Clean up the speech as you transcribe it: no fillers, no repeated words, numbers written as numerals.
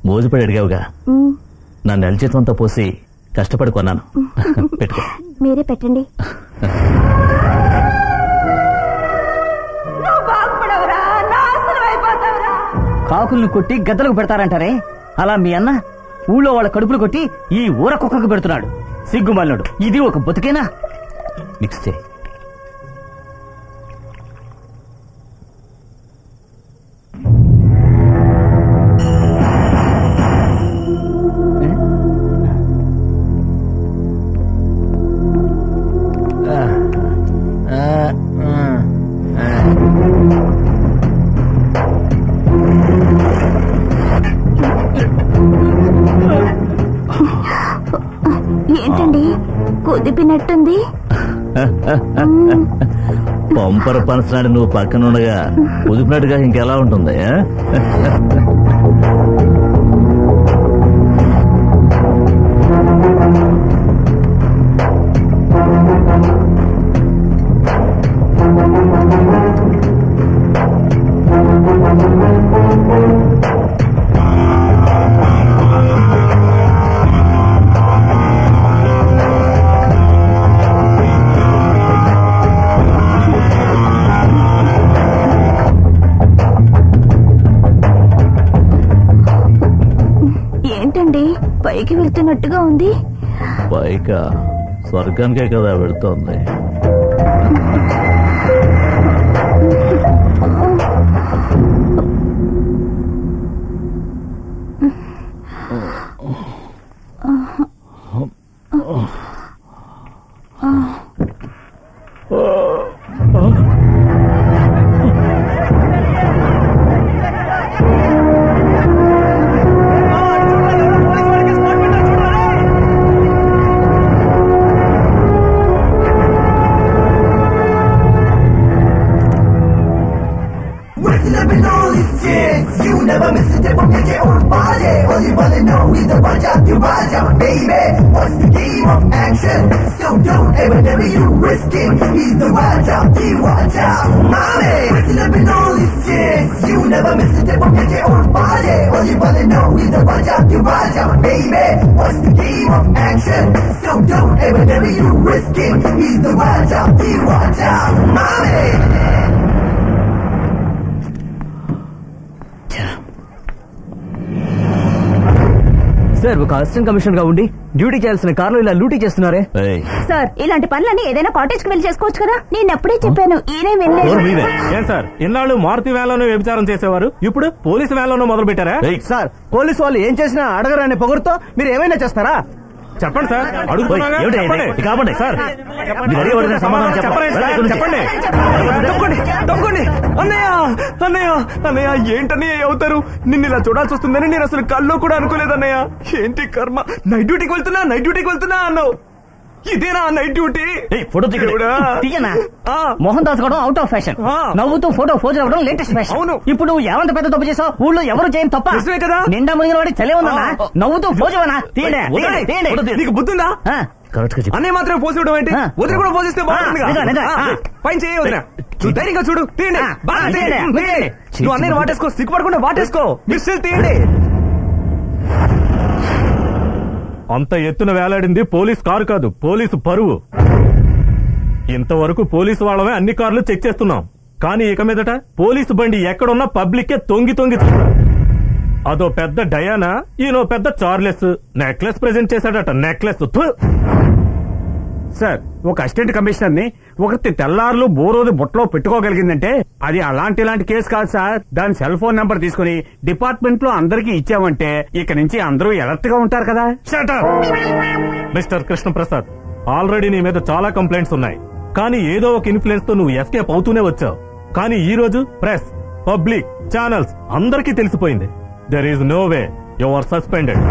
మోజుపడి అడిగావుగా, నా నెల జీతం అంతా పోసి కష్టపడి కొన్నాను. పెట్టుకో. మీరే పెట్టండి. కాకుల్ని కొట్టి గద్దలకు పెడతారంటారే, అలా మీ అన్న ఊళ్ళో వాళ్ళ కడుపులు కొట్టి ఈ ఊర కుక్కకు పెడుతున్నాడు. సిగ్గుమల్లుడు. ఇది ఒక బతుకేనా? మిక్స్ చేయి. ఏంటండి కుదిపినట్టుంది? పంపర పనసనాడు నువ్వు పక్కన ఉండగా కుదిపినట్టుగా ఇంకెలా ఉంటుంది? ఏంటండి పైకి వెళ్తున్నట్టుగా ఉంది? పైకా? స్వర్గానికే కదా వెళుతోంది. సార్, ఒక అసిస్టెంట్ కమిషనర్ గా ఉండి డ్యూటీ చేయాల్సిన కార్లు ఇలా లూటీ చేస్తున్నారే. సార్, ఇలాంటి పనులని ఏదైనా కాటేజ్ కి వెళ్ళి చేసుకోవచ్చు కదా. నేను ఎప్పుడే చెప్పాను, ఈయనే వినలేదు. ఏం సార్, ఇన్నాళ్ళు మారుతి వ్యాన్లోనే వ్యభిచారం చేసేవారు, ఇప్పుడు పోలీసు వ్యాన్లోనూ మొదలు పెట్టారా? సార్, పోలీసు వాళ్ళు ఏం చేసినా అడగరాని పొగరుతో మీరు ఏమైనా చేస్తారా? చెప్పండి సార్, అడుగుతున్నాగా. చెప్పండి సార్. తప్పండి. అన్నయ్య అన్నయ్య అన్నయ్య, ఏంటన్నయ్య అవుతారు? నిన్ను ఇలా చూడాల్సి వస్తుందని నేను అసలు కల్లో కూడా అనుకోలేదన్నయ్య. ఏంటి కర్మ, నైట్ డ్యూటీకి వెళ్తున్నా అన్నావు. ఇదేనా నైట్ డ్యూటీ? ఫోటో తీయనా? మోహన్ దాస్ కూడా అవుట్ ఆఫ్ ఫ్యాషన్. నవ్వుతూ ఫోటో పోజ్ అవ్వడం లేటెస్ట్ ఫ్యాషన్. అవును. ఇప్పుడు నువ్వు ఏమంత పెద్ద తప్పు చేసావు? ఊళ్ళో ఎవరు చేయని తప్ప కదా. నిండా మునిగిన వాడి చలే ఉన్నా నవ్వుతూ పోజ్ అవనా? నీకు బుద్ధుందా? అన్నయ్య మాత్రమే పోసి ఇవ్వడం ఏంటి? వదిలి కూడా పోసిస్తే బాగుంటుంది. పైన చేయ వదిన, ధైర్యంగా చూడు. తీయండి. నువ్వు అన్నయ్య వాటేసుకో, సిగ్గుపడకుండా వాటేసుకో. మిస్సిల్ తీయండి. అంత ఎత్తున వేలాడింది పోలీస్ కారు కాదు, పోలీసు పరువు. ఇంతవరకు పోలీసు వాళ్ళమే అన్ని కార్లు చెక్ చేస్తున్నాం, కానీ ఇక మీదట పోలీసు బండి ఎక్కడున్నా పబ్లిక్ తొంగి అదో పెద్ద డయానా, ఈయనో పెద్ద చార్లెస్. నెక్లెస్ ప్రెజెంట్ చేశాడట. నెక్లెస్. సార్, ఒక అసిస్టెంట్ కమిషనర్ ని ఒకటి తెల్లారులు బోరోది బుట్టలో పెట్టుకోగలిగిందంటే అది అలాంటి కేసు కాదు సార్. దాని సెల్ ఫోన్ నెంబర్ తీసుకుని డిపార్ట్మెంట్ లో అందరికీ ఇచ్చామంటే ఇక నుంచి అందరూ అలర్ట్ గా ఉంటారు కదా. Shut up mister Krishnaprasad, already నీ మీద చాలా కంప్లైంట్స్ ఉన్నాయి, కానీ ఏదో ఒక ఇన్ఫ్లుయెన్స్ తో నువ్వు ఎస్కేప్ అవుతూనే వచ్చావు. కానీ ఈ రోజు ప్రెస్, పబ్లిక్, ఛానల్స్ అందరికీ తెలిసిపోయింది. There is no way you are suspended.